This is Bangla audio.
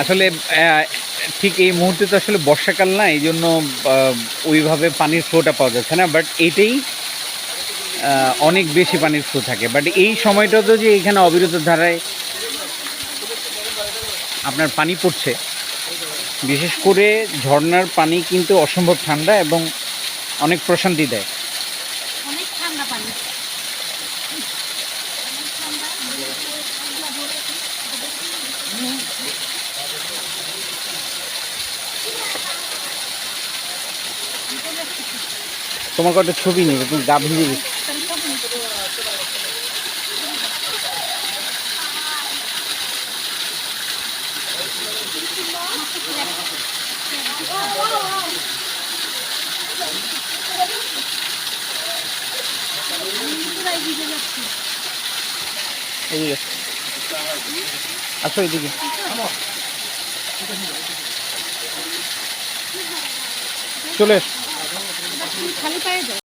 আসলে ঠিক এই মুহূর্তে তো আসলে বর্ষাকাল না, এই জন্য ওইভাবে পানির ফ্লোটা পাওয়া যাচ্ছে না, বাট এইটাই অনেক বেশি পানির ফ্লো থাকে। বাট এই সময়টা তো যে এখানে অবিরত ধারায় আপনার পানি পড়ছে, বিশেষ করে ঝর্ণার পানি কিন্তু অসম্ভব ঠান্ডা এবং অনেক প্রশান্তি দেয়। অনেক ঠান্ডা পানি। তোমাকে একটা ছবি নেবে, তুমি গা ভিজে গেছো। এদিকে আসো, এদিকে চলে এসো। খালি পায়ে যাও।